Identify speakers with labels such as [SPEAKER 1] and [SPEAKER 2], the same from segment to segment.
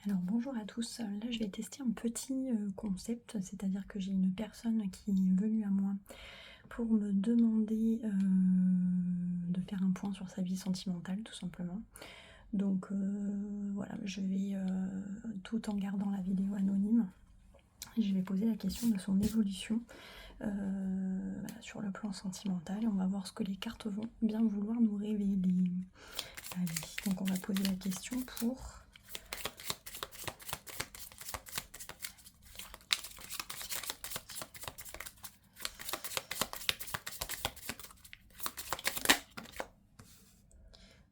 [SPEAKER 1] Alors bonjour à tous, là je vais tester un petit concept, c'est-à-dire que j'ai une personne qui est venue à moi pour me demander de faire un point sur sa vie sentimentale tout simplement. Donc voilà, je vais, tout en gardant la vidéo anonyme, je vais poser la question de son évolution voilà, sur le plan sentimental et on va voir ce que les cartes vont bien vouloir nous révéler. Allez, donc on va poser la question pour...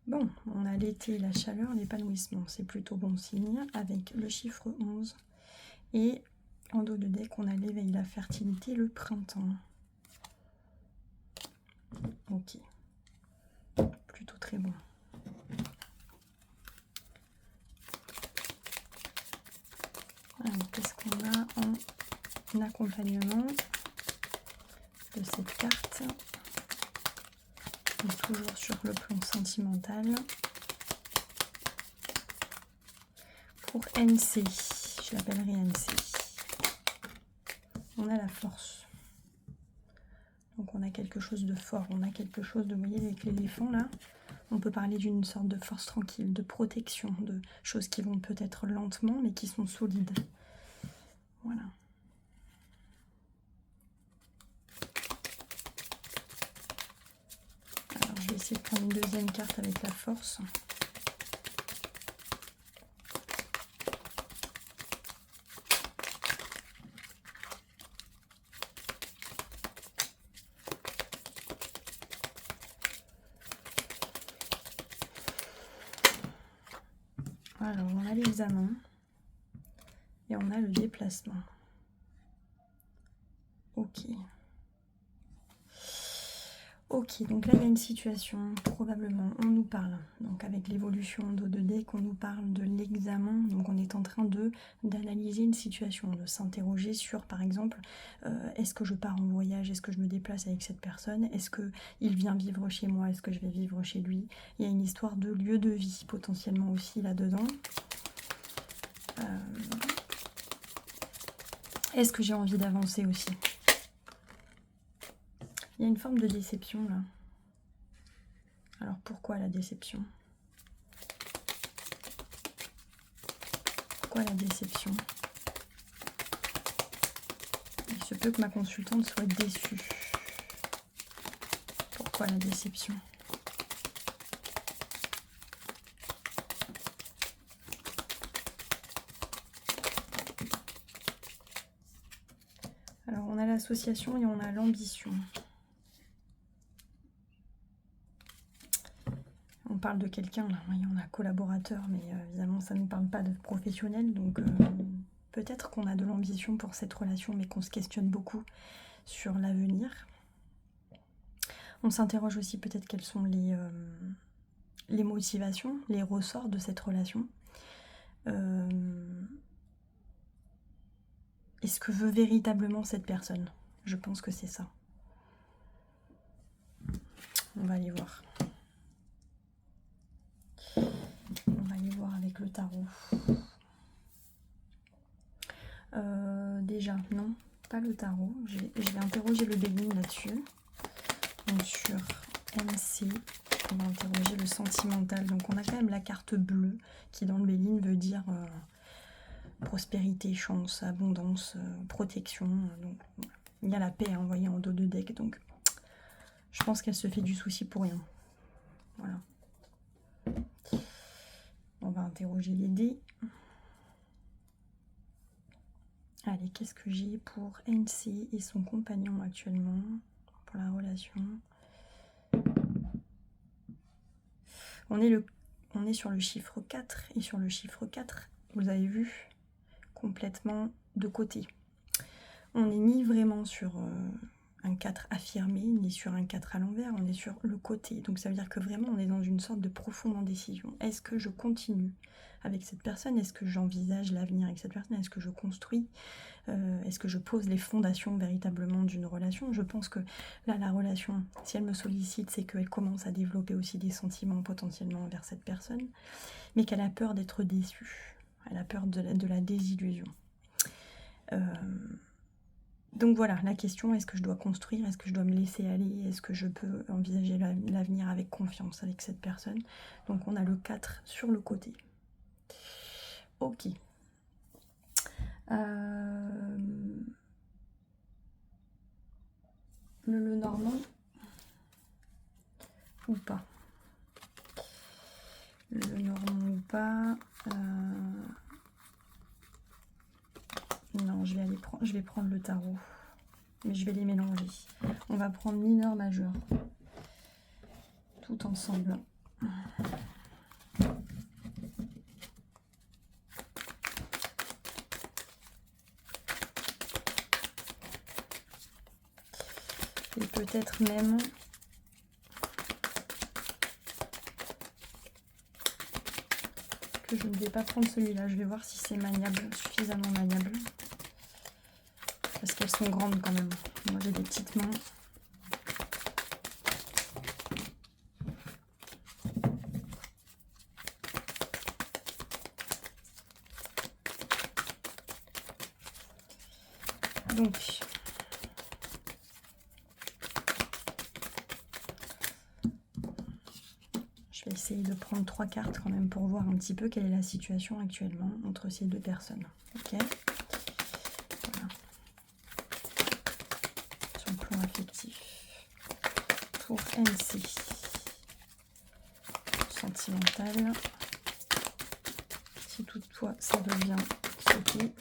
[SPEAKER 1] Bon, on a l'été, la chaleur, l'épanouissement, c'est plutôt bon signe, avec le chiffre 11. Et en dos de deck, on a l'éveil, la fertilité, le printemps. Ok, plutôt très bon. Alors, qu'est-ce qu'on a en accompagnement de cette carte? Donc, toujours sur le plan sentimental. Pour NC, je l'appellerai NC. On a la force. Donc on a quelque chose de fort, on a quelque chose de, vous voyez avec l'éléphant là, on peut parler d'une sorte de force tranquille, de protection, de choses qui vont peut-être lentement mais qui sont solides. Voilà. Alors je vais essayer de prendre une deuxième carte avec la force. Alors on a l'examen et on a le déplacement. Ok. Ok, donc là il y a une situation, probablement, on nous parle, donc avec l'évolution en dos de deck, on nous parle de l'examen, donc on est en train d'analyser une situation, de s'interroger sur, par exemple, est-ce que je pars en voyage, est-ce que je me déplace avec cette personne, est-ce qu'il vient vivre chez moi, est-ce que je vais vivre chez lui. Il y a une histoire de lieu de vie potentiellement aussi là-dedans. Est-ce que j'ai envie d'avancer aussi? Il y a une forme de déception là. Alors pourquoi la déception? Pourquoi la déception? Il se peut que ma consultante soit déçue. Pourquoi la déception? Alors on a l'association et on a l'ambition. On parle de quelqu'un là, oui, on a collaborateur, mais évidemment ça ne nous parle pas de professionnel, donc peut-être qu'on a de l'ambition pour cette relation, mais qu'on se questionne beaucoup sur l'avenir. On s'interroge aussi peut-être quelles sont les motivations, les ressorts de cette relation. Est-ce que veut véritablement cette personne? Je pense que c'est ça. On va aller voir. On va aller voir avec le tarot. Déjà, non, pas le tarot. Je vais interroger le béguin là-dessus. Donc sur MC, on va interroger le sentimental. Donc on a quand même la carte bleue qui dans le Béline veut dire prospérité, chance, abondance, protection. Donc, voilà. Il y a la paix, hein, vous voyez, en dos de deck. Donc je pense qu'elle se fait du souci pour rien. Voilà. On va interroger les dés. Allez, qu'est-ce que j'ai pour NC et son compagnon actuellement pour la relation? On est sur le chiffre 4 et sur le chiffre 4, vous avez vu, complètement de côté. On n'est ni vraiment sur un 4 affirmé, ni sur un 4 à l'envers, on est sur le côté. Donc ça veut dire que vraiment on est dans une sorte de profonde indécision. Est-ce que je continue avec cette personne? Est-ce que j'envisage l'avenir avec cette personne? Est-ce que je construis? Est-ce que je pose les fondations véritablement d'une relation? Je pense que là, la relation, si elle me sollicite, c'est qu'elle commence à développer aussi des sentiments potentiellement envers cette personne, mais qu'elle a peur d'être déçue. elle a peur de la désillusion. Donc voilà, la question, est-ce que je dois construire, est-ce que je dois me laisser aller, est-ce que je peux envisager l'avenir avec confiance avec cette personne? Donc on a le 4 sur le côté. Ok. Le Normand ou pas? Le Normand ou pas? Non, je vais prendre le tarot. Mais je vais les mélanger. On va prendre mineur, majeur. Tout ensemble. Et peut-être même... que je ne vais pas prendre celui-là. Je vais voir si c'est maniable, suffisamment maniable. Parce qu'elles sont grandes quand même. Moi j'ai des petites mains. Donc, je vais essayer de prendre 3 cartes quand même pour voir un petit peu quelle est la situation actuellement entre ces deux personnes. Ok. Voilà. Sur le plan affectif. Pour NC. Sentimental. Si toutefois ça devient sauté.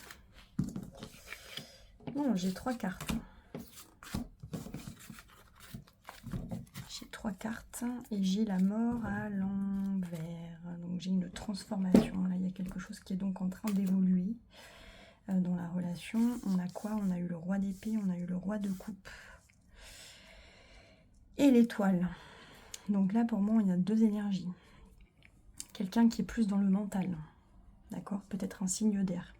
[SPEAKER 1] Non, j'ai 3 cartes. J'ai 3 cartes et j'ai la mort à l'envers. Donc j'ai une transformation. Là, il y a quelque chose qui est donc en train d'évoluer dans la relation. On a quoi? On a eu le roi d'épée, on a eu le roi de coupe. Et l'étoile. Donc là, pour moi, il y a 2 énergies. Quelqu'un qui est plus dans le mental. D'accord? Peut-être un signe d'air.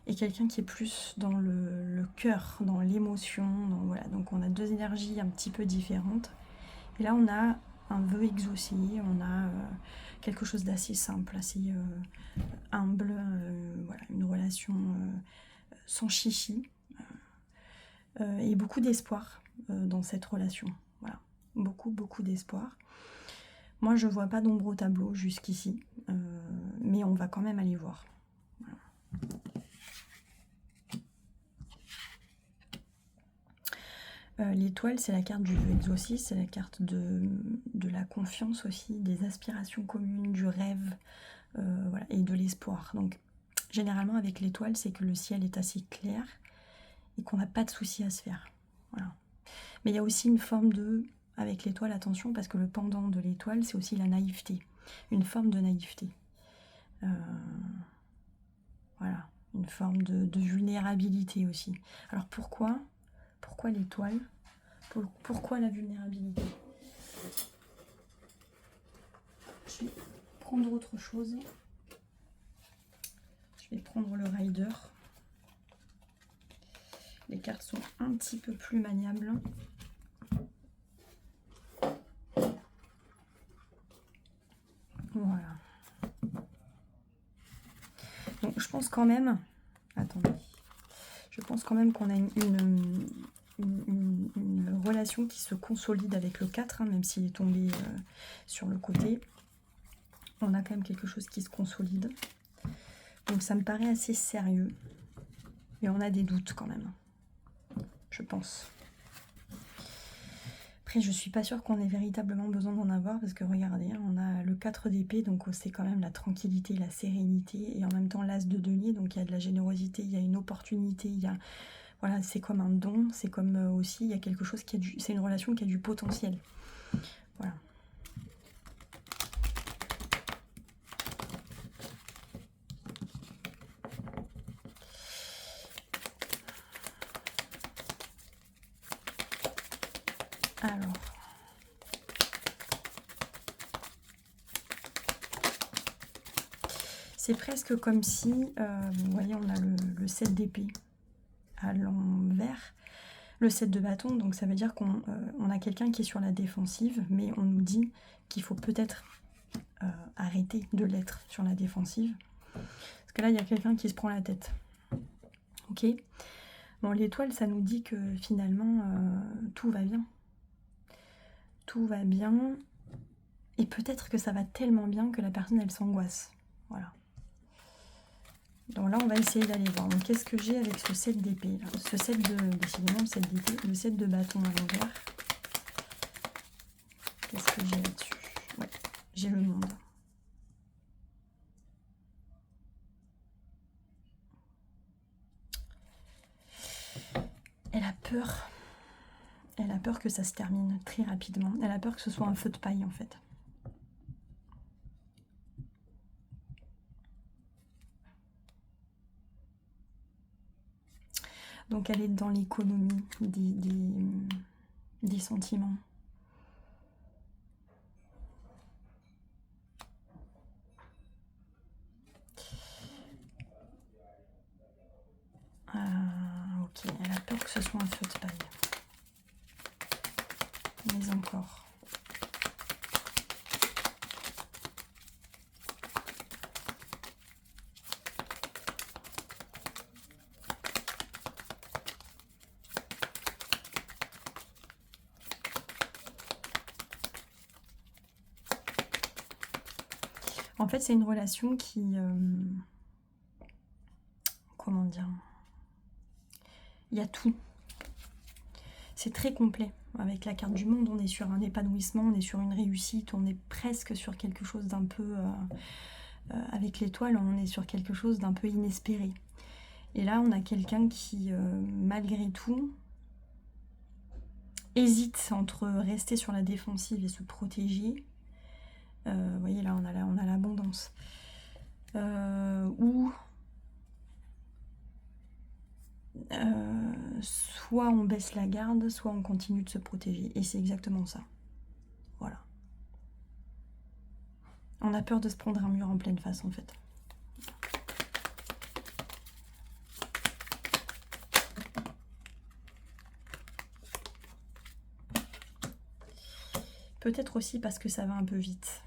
[SPEAKER 1] Et quelqu'un qui est plus dans le cœur, dans l'émotion. Voilà. Donc on a 2 énergies un petit peu différentes. Et là, on a un vœu exaucé, on a quelque chose d'assez simple, assez humble, voilà, une relation sans chichi. Et beaucoup d'espoir dans cette relation. Voilà. Beaucoup d'espoir. Moi, je ne vois pas d'ombre au tableau jusqu'ici, mais on va quand même aller voir. Voilà. L'étoile, c'est la carte du vœu exaucé, c'est la carte de la confiance aussi, des aspirations communes, du rêve, voilà, et de l'espoir. Donc, généralement, avec l'étoile, c'est que le ciel est assez clair et qu'on n'a pas de soucis à se faire. Voilà. Mais il y a aussi une forme de... Avec l'étoile, attention, parce que le pendant de l'étoile, c'est aussi la naïveté. Une forme de naïveté. Voilà. Une forme de vulnérabilité aussi. Alors pourquoi l'étoile? Pourquoi la vulnérabilité? Je vais prendre autre chose. Je vais prendre le Rider. Les cartes sont un petit peu plus maniables. Voilà. Donc je pense quand même... Attendez. Je pense quand même qu'on a une relation qui se consolide avec le 4, hein, même s'il est tombé sur le côté. On a quand même quelque chose qui se consolide. Donc ça me paraît assez sérieux. Et on a des doutes quand même. Je pense. Après, je suis pas sûre qu'on ait véritablement besoin d'en avoir. Parce que regardez, hein, on a le 4 d'épée. Donc c'est quand même la tranquillité, la sérénité. Et en même temps l'as de denier. Donc il y a de la générosité, il y a une opportunité, il y a... Voilà, c'est comme un don, c'est comme aussi, il y a quelque chose qui a du... C'est une relation qui a du potentiel. Voilà. Alors. C'est presque comme si, vous voyez, on a le 7 d'épée à l'envers, le 7 de bâton, donc ça veut dire qu'on a quelqu'un qui est sur la défensive, mais on nous dit qu'il faut peut-être arrêter de l'être sur la défensive. Parce que là, il y a quelqu'un qui se prend la tête. Ok. Bon, l'étoile, ça nous dit que finalement, tout va bien. Tout va bien. Et peut-être que ça va tellement bien que la personne, elle s'angoisse. Voilà. Donc là, on va essayer d'aller voir. Donc, qu'est-ce que j'ai avec ce 7 d'épée? Ce 7 de... Décidément, le 7 d'épée. Le 7 de bâton à l'envers. Qu'est-ce que j'ai là-dessus? Ouais, j'ai le monde. Elle a peur. Elle a peur que ça se termine très rapidement. Elle a peur que ce soit un feu de paille, en fait. Donc elle est dans l'économie des sentiments. Ok, elle a peur que ce soit un feu de paille. Mais encore. En fait, c'est une relation qui... comment dire? Il y a tout. C'est très complet. Avec la carte du monde, on est sur un épanouissement, on est sur une réussite, on est presque sur quelque chose d'un peu... avec l'étoile, on est sur quelque chose d'un peu inespéré. Et là, on a quelqu'un qui, malgré tout, hésite entre rester sur la défensive et se protéger. Vous voyez, là, on a l'abondance. Ou... soit on baisse la garde, soit on continue de se protéger. Et c'est exactement ça. Voilà. On a peur de se prendre un mur en pleine face, en fait. Peut-être aussi parce que ça va un peu vite.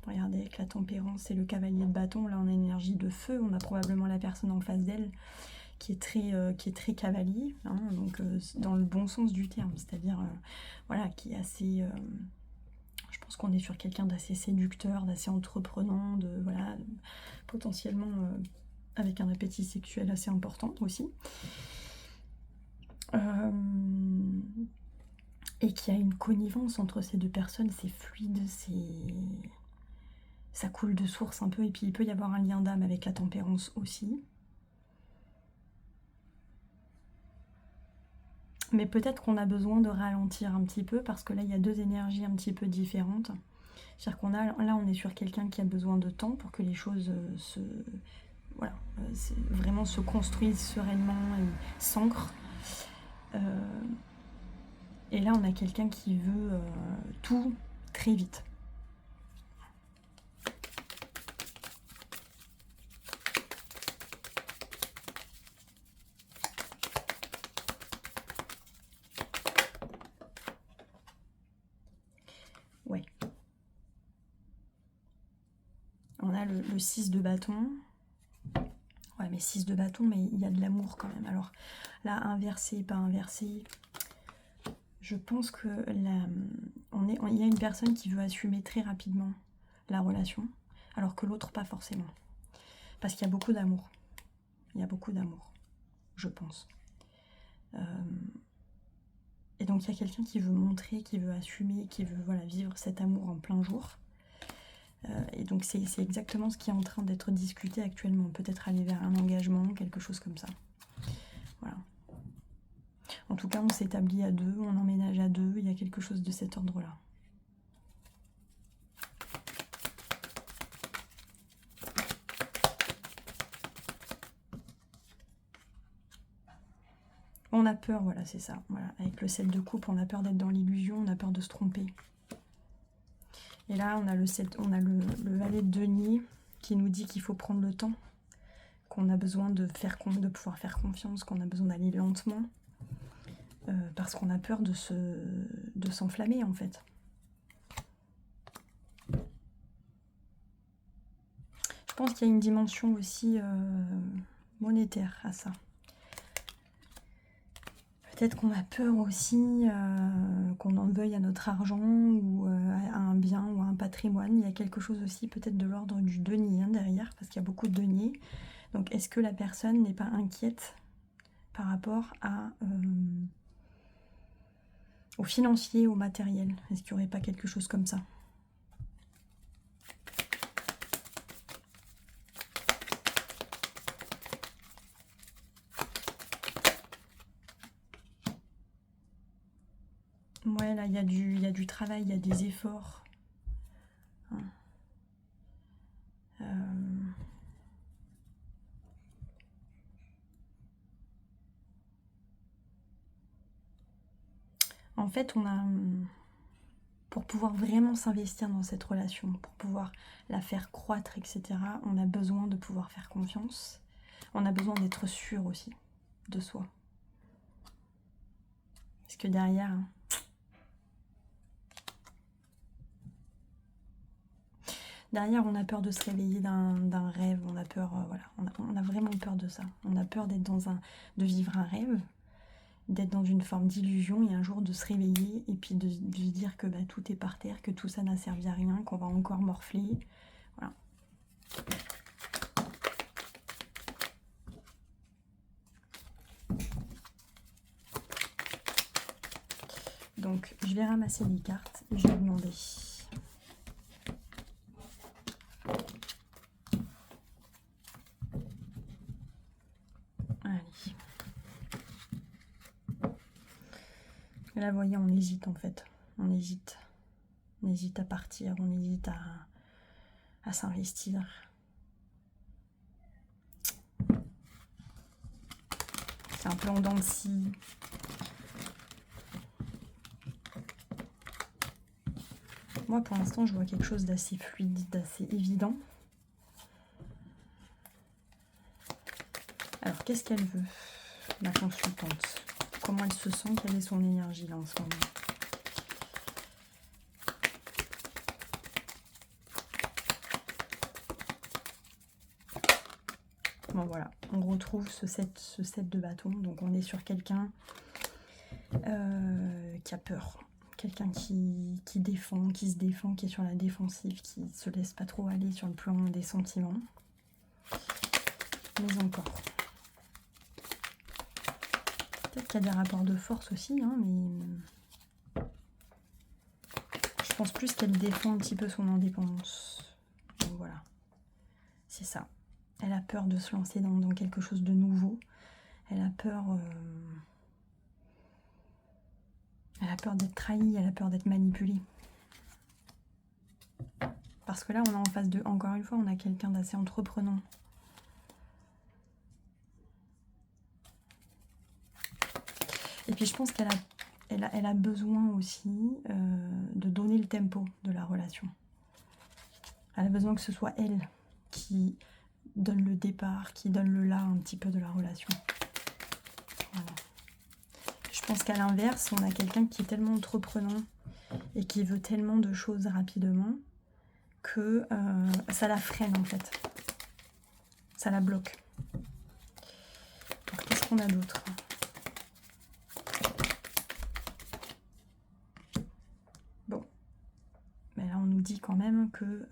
[SPEAKER 1] Regardez, avec la tempérance et le cavalier de bâton, là on a une énergie de feu. On a probablement la personne en face d'elle qui est très cavalier, hein, donc dans le bon sens du terme, c'est-à-dire voilà, qui est assez... je pense qu'on est sur quelqu'un d'assez séducteur, d'assez entreprenant, de voilà, potentiellement avec un appétit sexuel assez important aussi. Et qu'il y a une connivence entre ces deux personnes, c'est fluide, ça coule de source un peu, et puis il peut y avoir un lien d'âme avec la tempérance aussi. Mais peut-être qu'on a besoin de ralentir un petit peu, parce que là, il y a deux énergies un petit peu différentes. C'est-à-dire qu'on a, là, on est sur quelqu'un qui a besoin de temps pour que les choses vraiment se construisent sereinement et s'ancrent. Et là, on a quelqu'un qui veut tout très vite. Ouais. On a le 6 de bâton. Ouais, mais 6 de bâton, mais il y a de l'amour quand même. Alors là, inversé, pas inversé. Je pense que il y a une personne qui veut assumer très rapidement la relation, alors que l'autre pas forcément. Parce qu'il y a beaucoup d'amour. Il y a beaucoup d'amour, je pense. Et donc il y a quelqu'un qui veut montrer, qui veut assumer, qui veut voilà, vivre cet amour en plein jour. Et donc c'est exactement ce qui est en train d'être discuté actuellement. Peut-être aller vers un engagement, quelque chose comme ça. Voilà. En tout cas, on s'établit à deux, on emménage à deux, il y a quelque chose de cet ordre-là. On a peur, voilà, c'est ça. Voilà. Avec le 7 de coupe, on a peur d'être dans l'illusion, on a peur de se tromper. Et là, on a le valet de denier qui nous dit qu'il faut prendre le temps, qu'on a besoin de pouvoir faire confiance, qu'on a besoin d'aller lentement, parce qu'on a peur de s'enflammer, en fait. Je pense qu'il y a une dimension aussi monétaire à ça. Peut-être qu'on a peur aussi qu'on en veuille à notre argent ou à un bien ou à un patrimoine. Il y a quelque chose aussi peut-être de l'ordre du denier derrière, parce qu'il y a beaucoup de deniers. Donc est-ce que la personne n'est pas inquiète par rapport au financier, au matériel? Est-ce qu'il n'y aurait pas quelque chose comme ça? Ouais, là, il y a du travail, il y a des efforts. Hein. En fait, on a... Pour pouvoir vraiment s'investir dans cette relation, pour pouvoir la faire croître, etc., on a besoin de pouvoir faire confiance. On a besoin d'être sûr aussi de soi. Parce que derrière... Derrière, on a peur de se réveiller d'un rêve, on a peur, voilà, on a vraiment peur de ça. On a peur d'être de vivre un rêve, d'être dans une forme d'illusion et un jour de se réveiller et puis de se dire que bah, tout est par terre, que tout ça n'a servi à rien, qu'on va encore morfler. Voilà. Donc, je vais ramasser les cartes et je vais demander. Allez. Et là, vous voyez, on hésite en fait. On hésite. On hésite à partir, on hésite à s'investir. C'est un peu en dents de scie. Moi, pour l'instant, je vois quelque chose d'assez fluide, d'assez évident. Alors, qu'est-ce qu'elle veut, la consultante? Comment elle se sent? Quelle est son énergie là en ce moment? Bon, voilà, on retrouve ce set de bâtons. Donc, on est sur quelqu'un qui a peur. Quelqu'un qui défend, qui se défend, qui est sur la défensive, qui ne se laisse pas trop aller sur le plan des sentiments. Mais encore. Peut-être qu'il y a des rapports de force aussi, hein, mais je pense plus qu'elle défend un petit peu son indépendance. Donc voilà, c'est ça. Elle a peur de se lancer dans quelque chose de nouveau. Elle a peur... Elle a peur d'être trahie, elle a peur d'être manipulée. Parce que là, on a en face de... Encore une fois, on a quelqu'un d'assez entreprenant. Et puis, je pense qu'elle a besoin aussi de donner le tempo de la relation. Elle a besoin que ce soit elle qui donne le départ, qui donne le là un petit peu de la relation. Voilà. Je pense qu'à l'inverse, on a quelqu'un qui est tellement entreprenant et qui veut tellement de choses rapidement que ça la freine en fait. Ça la bloque. Donc qu'est-ce qu'on a d'autre? Bon. Mais là on nous dit quand même que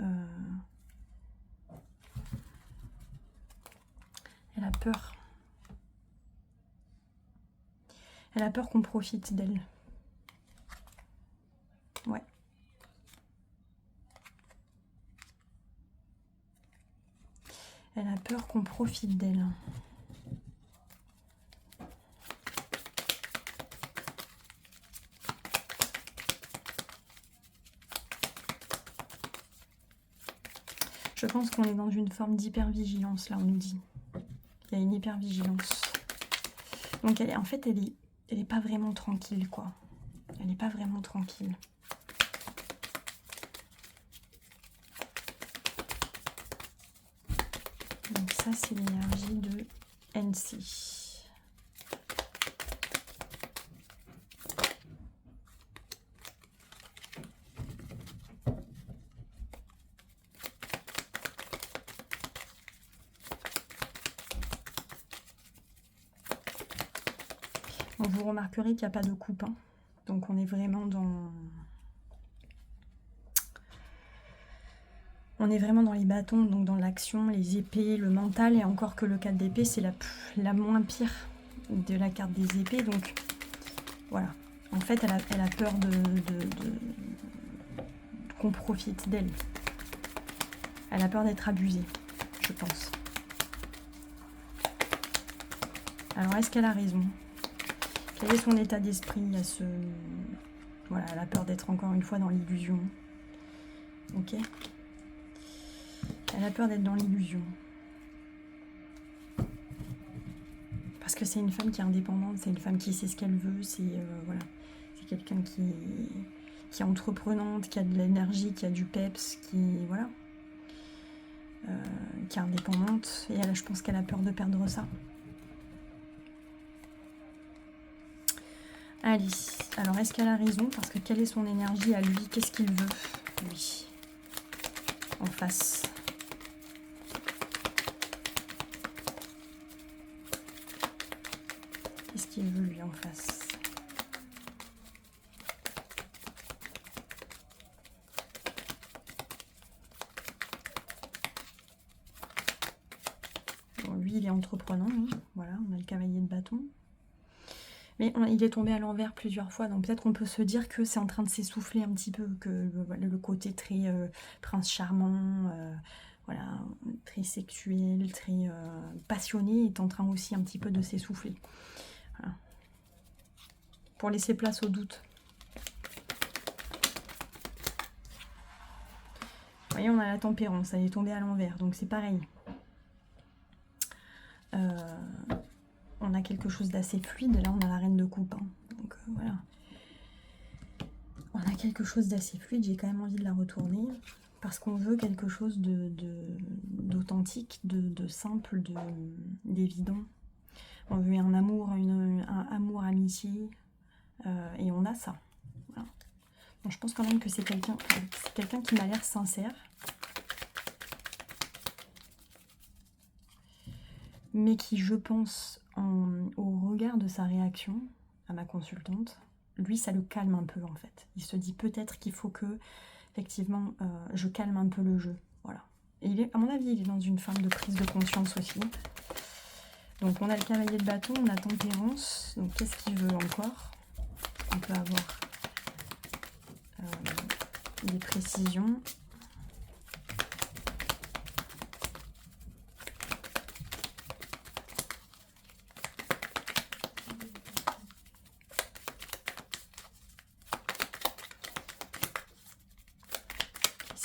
[SPEAKER 1] elle a peur. Elle a peur qu'on profite d'elle. Ouais. Elle a peur qu'on profite d'elle. Je pense qu'on est dans une forme d'hypervigilance, là on nous dit. Il y a une hypervigilance. Donc en fait, elle est pas vraiment tranquille, quoi. Elle n'est pas vraiment tranquille. Donc ça, c'est l'énergie de NC. Donc vous remarquerez qu'il n'y a pas de coupe, hein. Donc on est vraiment dans... On est vraiment dans les bâtons, donc dans l'action, les épées, le mental, et encore que le 4 d'épée, c'est la moins pire de la carte des épées, donc voilà. En fait, elle a peur qu'on profite d'elle. Elle a peur d'être abusée, je pense. Alors, est-ce qu'elle a raison? Quel est son état d'esprit à ce... Voilà, elle a peur d'être encore une fois dans l'illusion. Ok? Elle a peur d'être dans l'illusion. Parce que c'est une femme qui est indépendante, c'est une femme qui sait ce qu'elle veut, c'est voilà, c'est quelqu'un qui est entreprenante, qui a de l'énergie, qui a du peps, voilà, qui est indépendante. Et elle, je pense qu'elle a peur de perdre ça. Allez, alors est-ce qu'elle a raison? Parce que quelle est son énergie à lui? Qu'est-ce qu'il veut, lui, en face? Qu'est-ce qu'il veut, lui, en face? Bon, lui, il est entreprenant, hein. Voilà, on a le cavalier de bâton. Mais il est tombé à l'envers plusieurs fois, donc peut-être qu'on peut se dire que c'est en train de s'essouffler un petit peu, que le côté très prince charmant, voilà, très sexuel, très passionné, est en train aussi un petit peu de s'essouffler. Voilà. Pour laisser place au doute. Vous voyez, on a la tempérance, elle est tombée à l'envers, donc c'est pareil. On a quelque chose d'assez fluide, là on a la reine de coupe, hein. Donc voilà. On a quelque chose d'assez fluide, j'ai quand même envie de la retourner, parce qu'on veut quelque chose d'authentique, de simple, d'évident. On veut un amour, un amour, amitié, et on a ça. Voilà. Donc je pense quand même que c'est quelqu'un qui m'a l'air sincère, mais qui, je pense, au regard de sa réaction à ma consultante, lui, ça le calme un peu, en fait. Il se dit peut-être qu'il faut que, effectivement, je calme un peu le jeu. Voilà. Et il est, à mon avis, il est dans une forme de prise de conscience aussi. Donc, on a le cavalier de bâton, on a tempérance. Donc, qu'est-ce qu'il veut encore? On peut avoir des précisions.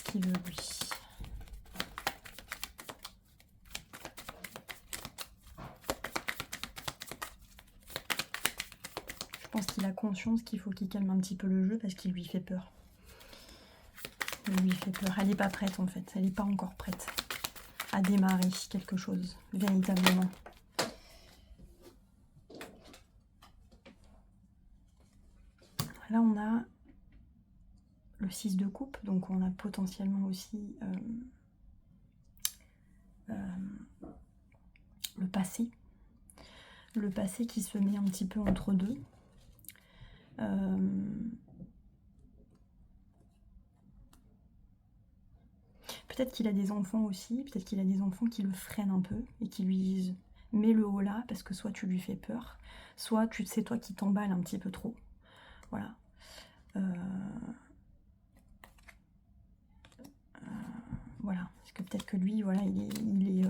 [SPEAKER 1] Qu'il veut, lui. Je pense qu'il a conscience qu'il faut qu'il calme un petit peu le jeu parce qu'il lui fait peur. Il lui fait peur. Elle n'est pas prête en fait. Elle n'est pas encore prête à démarrer quelque chose, véritablement. Là, on a le 6 de coupe, donc on a potentiellement aussi le passé. Le passé qui se met un petit peu entre deux. Peut-être qu'il a des enfants aussi, peut-être qu'il a des enfants qui le freinent un peu et qui lui disent « mets le haut là » parce que soit tu lui fais peur, soit c'est toi qui t'emballes un petit peu trop. Voilà. Voilà, parce que peut-être que lui, voilà, il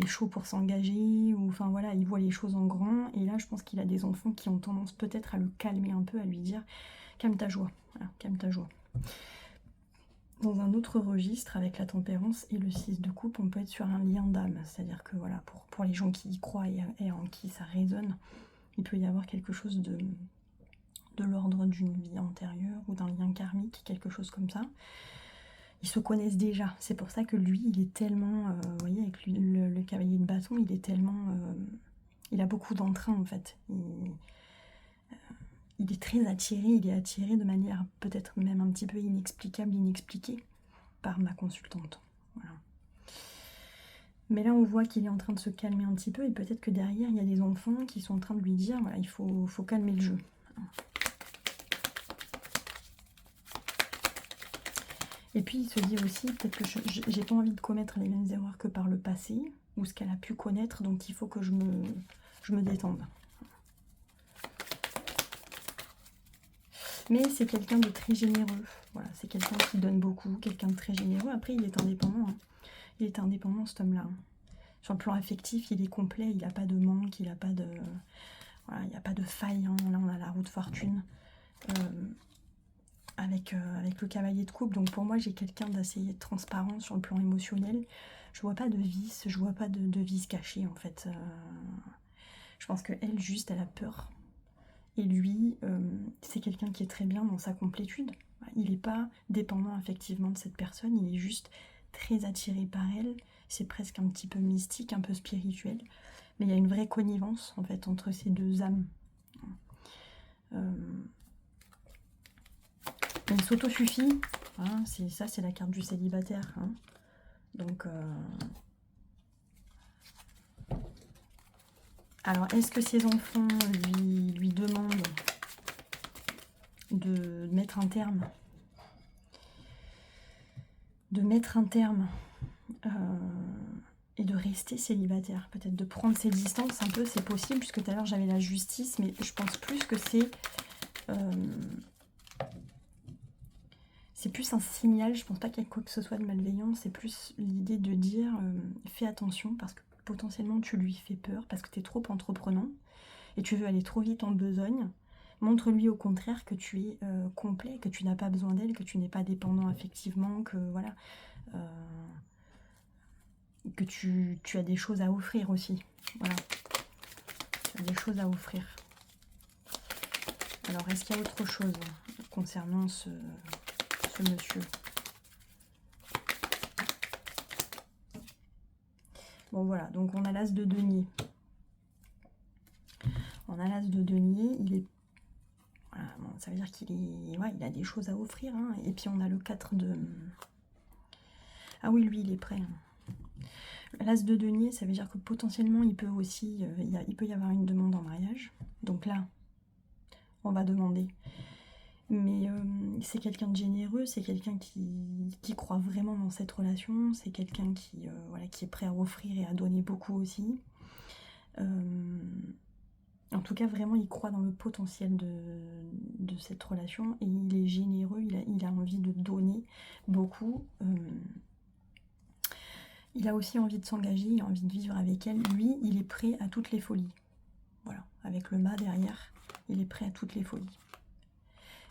[SPEAKER 1] est chaud pour s'engager, ou enfin voilà, il voit les choses en grand, et là je pense qu'il a des enfants qui ont tendance peut-être à le calmer un peu, à lui dire « calme ta joie », voilà, calme ta joie. Dans un autre registre, avec la tempérance et le 6 de coupe, on peut être sur un lien d'âme, c'est-à-dire que voilà, pour les gens qui y croient et en qui ça résonne, il peut y avoir quelque chose de l'ordre d'une vie antérieure, ou d'un lien karmique, quelque chose comme ça. Ils se connaissent déjà, c'est pour ça que lui, il est tellement, vous voyez, avec lui, le cavalier de bâton, il est tellement, il a beaucoup d'entrain en fait. Il est très attiré, il est attiré de manière peut-être même un petit peu inexplicable, inexpliquée, par ma consultante. Voilà. Mais là, on voit qu'il est en train de se calmer un petit peu et peut-être que derrière, il y a des enfants qui sont en train de lui dire, voilà, il faut calmer le jeu. Et puis, il se dit aussi, peut-être que j'ai pas envie de commettre les mêmes erreurs que par le passé, ou ce qu'elle a pu connaître, donc il faut que je me détende. Mais c'est quelqu'un de très généreux. Voilà, c'est quelqu'un qui donne beaucoup, quelqu'un de très généreux. Après, il est indépendant. Hein. Il est indépendant, cet homme-là. Sur le plan affectif, il est complet. Il n'a pas de manque, il n'a pas de... Voilà, il n'y a pas de faille. Hein. Là, on a la roue de fortune avec le cavalier de coupe. Donc, pour moi, j'ai quelqu'un d'assez transparent sur le plan émotionnel. Je vois pas de vice, je vois pas de vice caché, en fait. Je pense qu'elle, juste, elle a peur. Et lui, c'est quelqu'un qui est très bien dans sa complétude. Il n'est pas dépendant effectivement de cette personne, il est juste très attiré par elle. C'est presque un petit peu mystique, un peu spirituel. Mais il y a une vraie connivence en fait entre ces deux âmes. Il s'autosuffit. Hein, ça, c'est la carte du célibataire. Hein. Donc... Alors, est-ce que ses enfants lui demandent de mettre un terme et de rester célibataire, peut-être de prendre ses distances un peu, c'est possible, puisque tout à l'heure j'avais la justice, mais je pense plus que c'est plus un signal, je pense pas qu'il y ait quoi que ce soit de malveillant, c'est plus l'idée de dire fais attention parce que potentiellement tu lui fais peur, parce que tu es trop entreprenant et tu veux aller trop vite en besogne. Montre-lui au contraire que tu es complet, que tu n'as pas besoin d'elle, que tu n'es pas dépendant affectivement, que voilà, que tu as des choses à offrir aussi. Voilà, tu as des choses à offrir. Alors, est-ce qu'il y a autre chose concernant ce monsieur? Bon, voilà, donc on a l'as de denier. On a l'as de denier, il est... Voilà, bon, ça veut dire qu'il est... Ouais, il a des choses à offrir. Hein. Et puis on a le 4 de... Ah oui, lui, il est prêt. Hein. L'as de denier, ça veut dire que potentiellement, il peut aussi... il peut y avoir une demande en mariage. Donc là, on va demander. Mais c'est quelqu'un de généreux, c'est quelqu'un qui croit vraiment dans cette relation, c'est quelqu'un qui, voilà, qui est prêt à offrir et à donner beaucoup aussi. En tout cas, vraiment, il croit dans le potentiel de cette relation et il est généreux, il a envie de donner beaucoup. Il a aussi envie de s'engager, il a envie de vivre avec elle. Lui, il est prêt à toutes les folies. Voilà, avec le mât derrière, il est prêt à toutes les folies.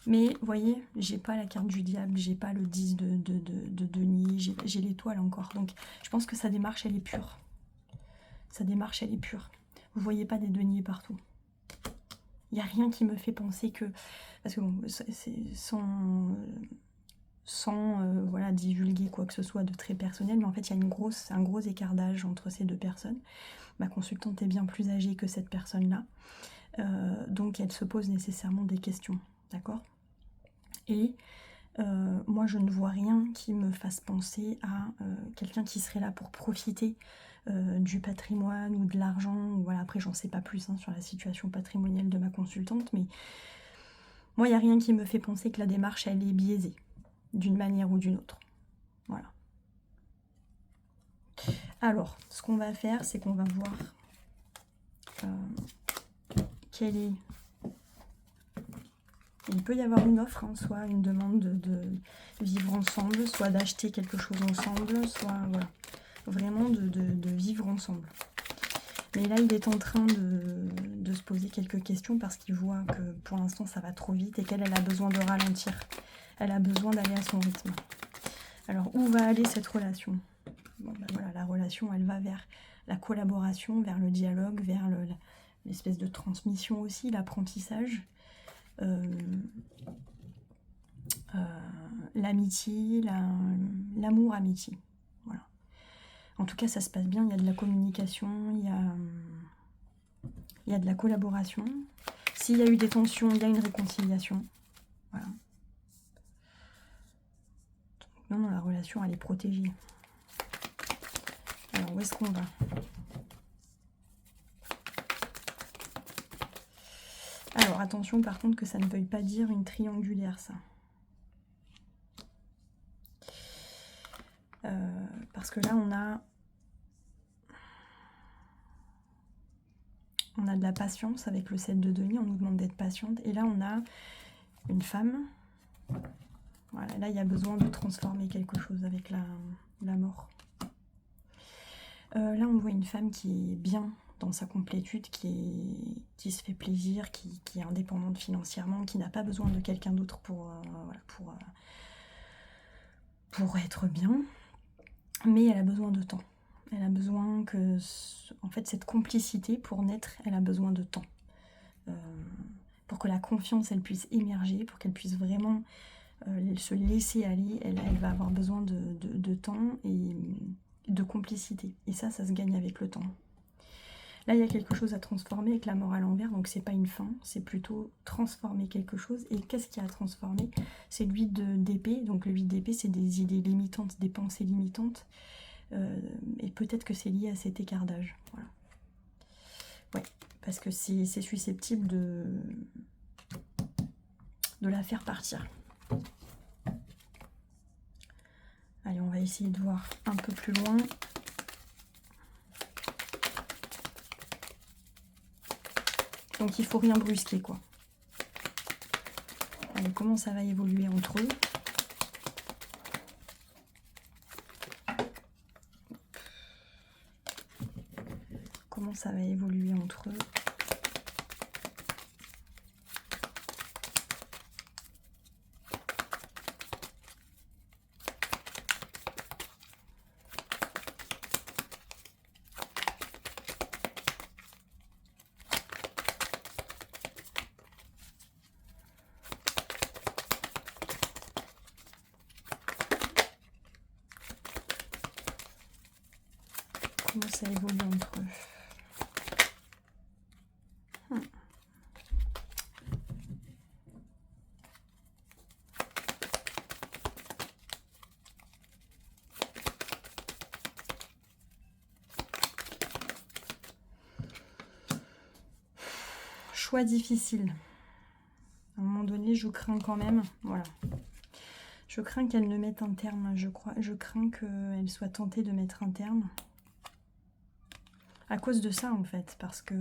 [SPEAKER 1] Mais, vous voyez, j'ai pas la carte du diable, j'ai pas le 10 de denier, j'ai l'étoile encore. Donc, je pense que sa démarche, elle est pure. Sa démarche, elle est pure. Vous voyez pas des deniers partout. Il n'y a rien qui me fait penser que... Parce que bon, c'est sans voilà, divulguer quoi que ce soit de très personnel, mais en fait, il y a un gros écart d'âge entre ces deux personnes. Ma consultante est bien plus âgée que cette personne-là. Donc, elle se pose nécessairement des questions. D'accord ? Et moi, je ne vois rien qui me fasse penser à quelqu'un qui serait là pour profiter du patrimoine ou de l'argent. Voilà, après, j'en sais pas plus hein, sur la situation patrimoniale de ma consultante, mais moi, il n'y a rien qui me fait penser que la démarche, elle est biaisée, d'une manière ou d'une autre. Voilà. Alors, ce qu'on va faire, c'est qu'on va voir quelle est... Il peut y avoir une offre, hein, soit une demande de vivre ensemble, soit d'acheter quelque chose ensemble, soit voilà, vraiment de vivre ensemble. Mais là, il est en train de se poser quelques questions parce qu'il voit que pour l'instant, ça va trop vite et qu'elle a besoin de ralentir. Elle a besoin d'aller à son rythme. Alors, où va aller cette relation? Bon, ben voilà, la relation, elle va vers la collaboration, vers le dialogue, vers l'espèce de transmission aussi, l'apprentissage. L'amitié, l'amour-amitié. Voilà. En tout cas, ça se passe bien, il y a de la communication, il y a de la collaboration. S'il y a eu des tensions, il y a une réconciliation. Voilà. Donc, non, la relation, elle est protégée. Alors, où est-ce qu'on va? Alors, attention par contre que ça ne veuille pas dire une triangulaire, ça. Parce que là, on a de la patience avec le 7 de denier, on nous demande d'être patiente. Et là, on a une femme. Voilà, là, il y a besoin de transformer quelque chose avec la mort. Là, on voit une femme qui est bien dans sa complétude, qui se fait plaisir, qui est indépendante financièrement, qui n'a pas besoin de quelqu'un d'autre pour être bien. Mais elle a besoin de temps. Elle a besoin que, en fait, cette complicité pour naître, elle a besoin de temps. Pour que la confiance, elle puisse émerger, pour qu'elle puisse vraiment se laisser aller, elle va avoir besoin de temps et de complicité. Et ça se gagne avec le temps. Là, il y a quelque chose à transformer avec la mort à l'envers, donc c'est pas une fin, c'est plutôt transformer quelque chose. Et qu'est-ce qu'il y a à transformer? C'est le 8 d'épée, donc le 8 d'épée, c'est des idées limitantes, des pensées limitantes. Et peut-être que c'est lié à cet écart d'âge. Voilà. Ouais, parce que c'est susceptible de la faire partir. Allez, on va essayer de voir un peu plus loin. Donc il faut rien brusquer, quoi. Allez, comment ça va évoluer entre eux? Comment ça va évoluer entre eux? Comment ça évolue entre eux? Choix difficile. À un moment donné, je crains quand même. Voilà. Je crains qu'elle ne mette un terme. Je crains qu'elle soit tentée de mettre un terme. À cause de ça, en fait. Parce que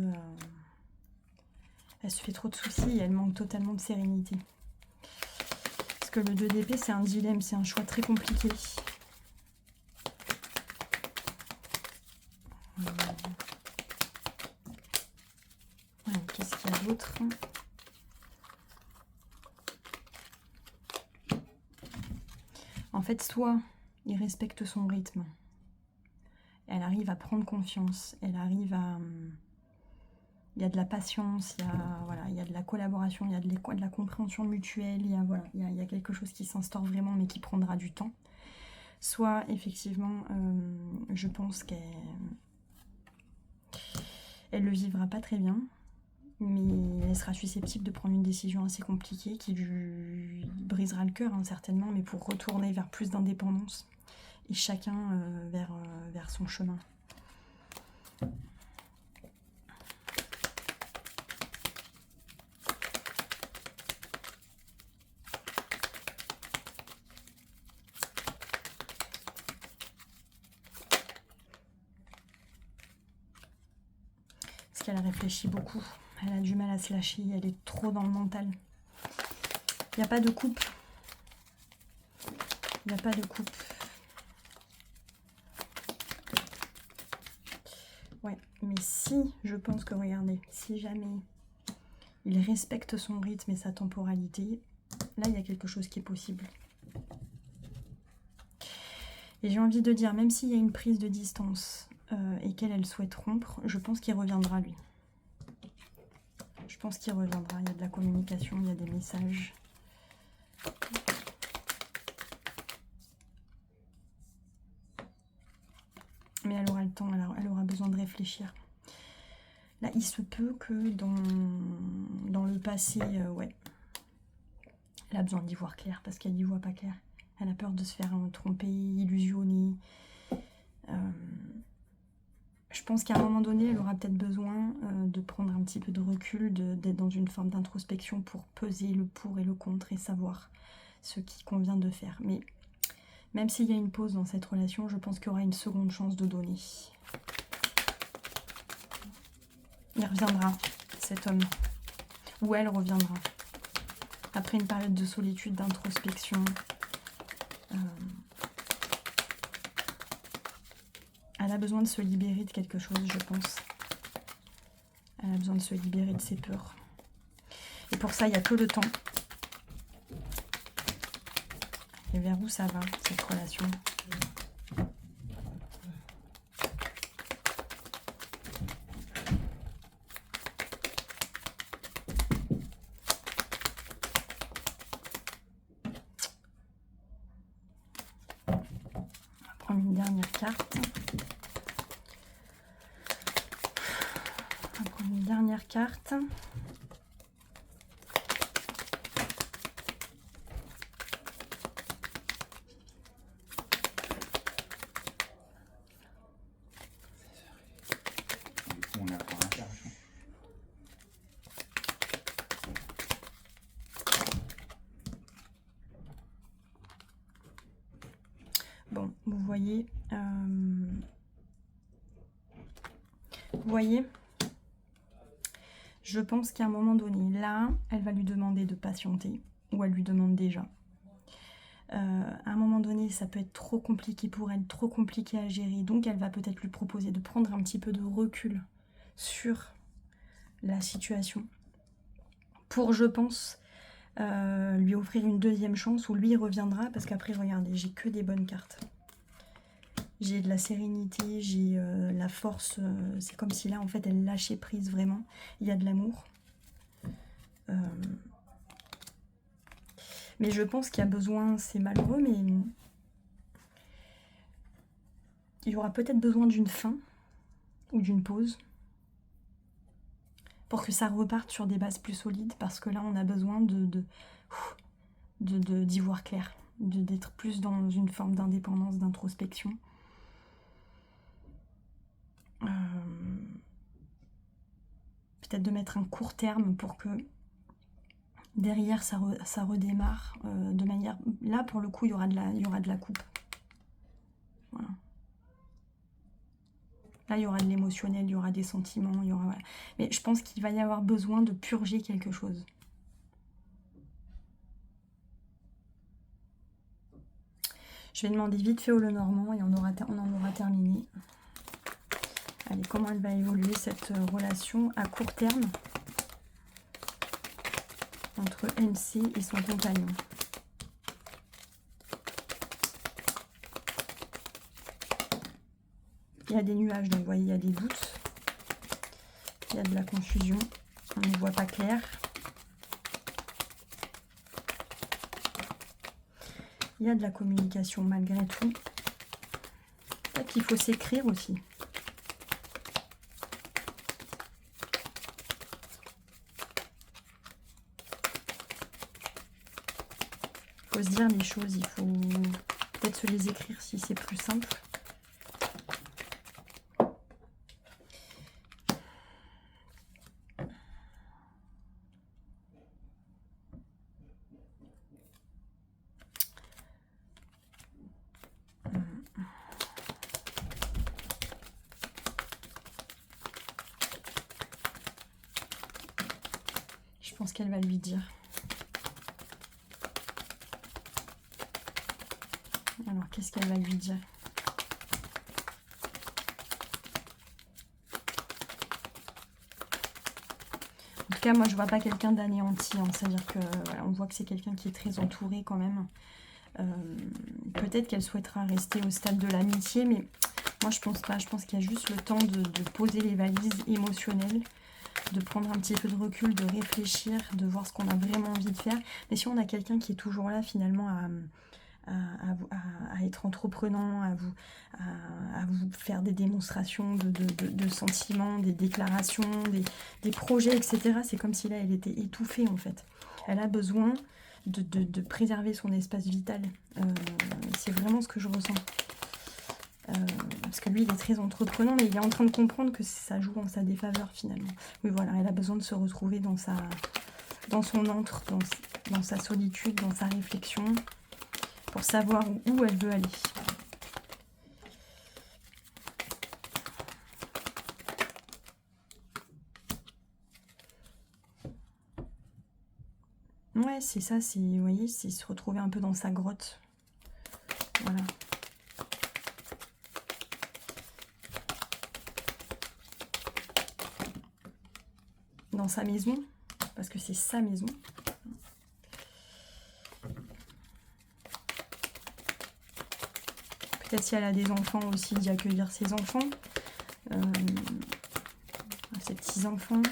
[SPEAKER 1] elle se fait trop de soucis et elle manque totalement de sérénité. Parce que le 2 d'épée, c'est un dilemme. C'est un choix très compliqué. Qu'est-ce qu'il y a d'autre? En fait, soit il respecte son rythme, elle arrive à prendre confiance, elle arrive à... Il y a de la patience, il y a de la collaboration, il y a de la compréhension mutuelle, il y a quelque chose qui s'instaure vraiment mais qui prendra du temps. Soit effectivement, je pense qu'elle le vivra pas très bien, mais elle sera susceptible de prendre une décision assez compliquée qui lui brisera le cœur, hein, certainement, mais pour retourner vers plus d'indépendance et chacun vers son chemin. Parce qu'elle réfléchit beaucoup. Elle a du mal à se lâcher, elle est trop dans le mental. Il n'y a pas de coupe. Il n'y a pas de coupe. Ouais, mais si, je pense que, regardez, si jamais il respecte son rythme et sa temporalité, là, il y a quelque chose qui est possible. Et j'ai envie de dire, même s'il y a une prise de distance et qu'elle souhaite rompre, je pense qu'il reviendra, lui. Je pense qu'il reviendra. Il y a de la communication, il y a des messages. Mais elle aura le temps, elle aura besoin de réfléchir. Là, il se peut que dans le passé, ouais, elle a besoin d'y voir clair parce qu'elle n'y voit pas clair. Elle a peur de se faire tromper, illusionner. Je pense qu'à un moment donné, elle aura peut-être besoin de prendre un petit peu de recul, d'être dans une forme d'introspection pour peser le pour et le contre et savoir ce qui convient de faire. Mais même s'il y a une pause dans cette relation, je pense qu'il y aura une seconde chance de donner. Il reviendra, cet homme. Ou elle reviendra. Après une période de solitude, d'introspection. Elle a besoin de se libérer de quelque chose, je pense. Elle a besoin de se libérer de ses peurs. Et pour ça, il n'y a que le temps. Et vers où ça va, cette relation? On va prendre une dernière carte. On va prendre une dernière carte. Bon, vous voyez, je pense qu'à un moment donné, là, elle va lui demander de patienter, ou elle lui demande déjà. À un moment donné, ça peut être trop compliqué pour elle, trop compliqué à gérer, donc elle va peut-être lui proposer de prendre un petit peu de recul sur la situation, pour, je pense, lui offrir une deuxième chance où lui reviendra, parce qu'après, regardez, j'ai que des bonnes cartes. J'ai de la sérénité, j'ai la force, c'est comme si là, en fait, elle lâchait prise vraiment. Il y a de l'amour. Mais je pense qu'il y a besoin, c'est malheureux, mais il y aura peut-être besoin d'une fin ou d'une pause pour que ça reparte sur des bases plus solides, parce que là, on a besoin d'y voir clair, d'être plus dans une forme d'indépendance, d'introspection. Peut-être de mettre un court terme pour que derrière ça redémarre de manière... Là, pour le coup, il y aura de la coupe. Voilà. Là, il y aura de l'émotionnel, il y aura des sentiments, il y aura... Voilà. Mais je pense qu'il va y avoir besoin de purger quelque chose. Je vais demander vite fait au Lenormand et on en aura terminé. Allez, comment elle va évoluer cette relation à court terme entre MC et son compagnon? Il y a des nuages, donc vous voyez, il y a des doutes. Il y a de la confusion. On ne voit pas clair. Il y a de la communication malgré tout. Peut-être qu'il faut s'écrire aussi. Il faut se dire les choses, il faut peut-être se les écrire si c'est plus simple. Je pense qu'elle va lui dire. Alors, qu'est-ce qu'elle va lui dire? En tout cas, moi, je vois pas quelqu'un d'anéanti. Hein. C'est-à-dire que voilà, on voit que c'est quelqu'un qui est très entouré quand même. Peut-être qu'elle souhaitera rester au stade de l'amitié, mais moi, je pense pas. Je pense qu'il y a juste le temps de poser les valises émotionnelles, de prendre un petit peu de recul, de réfléchir, de voir ce qu'on a vraiment envie de faire. Mais si on a quelqu'un qui est toujours là, finalement, à être entreprenant, à vous faire des démonstrations de sentiments, des déclarations, des projets, etc. C'est comme si là, elle était étouffée, en fait. Elle a besoin de préserver son espace vital. C'est vraiment ce que je ressens. Parce que lui, il est très entreprenant, mais il est en train de comprendre que ça joue en sa défaveur finalement. Oui, voilà, elle a besoin de se retrouver dans son antre, dans sa solitude, dans sa réflexion, pour savoir où elle veut aller. Ouais, c'est ça, vous voyez, c'est se retrouver un peu dans sa grotte. Voilà. Dans sa maison, parce que c'est sa maison. Peut-être si elle a des enfants aussi, d'y accueillir ses enfants, ses petits-enfants,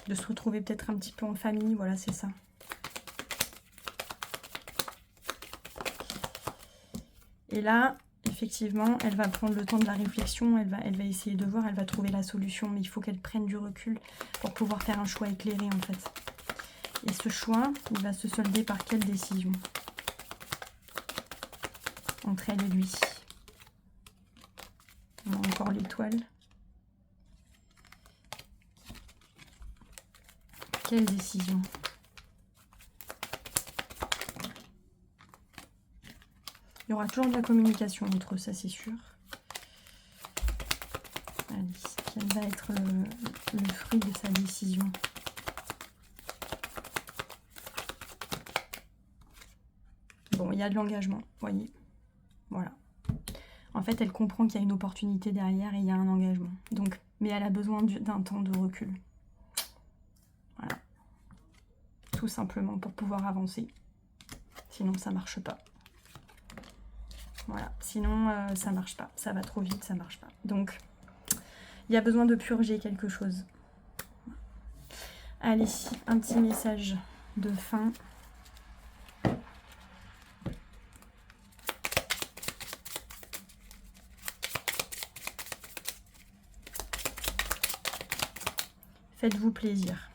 [SPEAKER 1] de se retrouver peut-être un petit peu en famille, voilà, c'est ça. Et là, effectivement, elle va prendre le temps de la réflexion, elle va essayer de voir, elle va trouver la solution, mais il faut qu'elle prenne du recul pour pouvoir faire un choix éclairé en fait. Et ce choix, il va se solder par quelle décision? Entre elle et lui. On a encore l'étoile. Quelle décision? Il y aura toujours de la communication entre eux, ça c'est sûr. Allez, quel va être le fruit de sa décision? Bon, il y a de l'engagement, vous voyez. Voilà. En fait, elle comprend qu'il y a une opportunité derrière et il y a un engagement. Donc, mais elle a besoin d'un temps de recul. Voilà. Tout simplement pour pouvoir avancer. Sinon, ça marche pas. Voilà. Sinon, ça marche pas. Ça va trop vite, ça marche pas. Donc, il y a besoin de purger quelque chose. Allez, un petit message de fin. Faites-vous plaisir.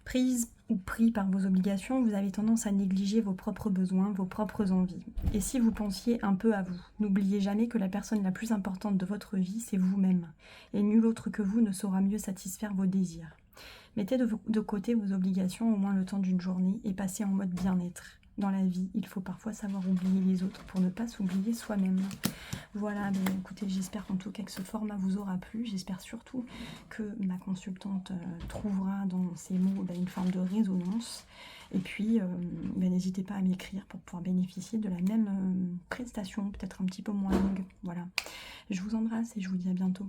[SPEAKER 1] Prise ou pris par vos obligations, vous avez tendance à négliger vos propres besoins, vos propres envies. Et si vous pensiez un peu à vous, n'oubliez jamais que la personne la plus importante de votre vie, c'est vous-même. Et nul autre que vous ne saura mieux satisfaire vos désirs. Mettez de côté vos obligations au moins le temps d'une journée et passez en mode bien-être. Dans la vie, il faut parfois savoir oublier les autres pour ne pas s'oublier soi-même. Voilà, donc écoutez, j'espère en tout cas que ce format vous aura plu. J'espère surtout que ma consultante trouvera dans ces mots une forme de résonance. Et puis, n'hésitez pas à m'écrire pour pouvoir bénéficier de la même prestation, peut-être un petit peu moins longue. Voilà, je vous embrasse et je vous dis à bientôt.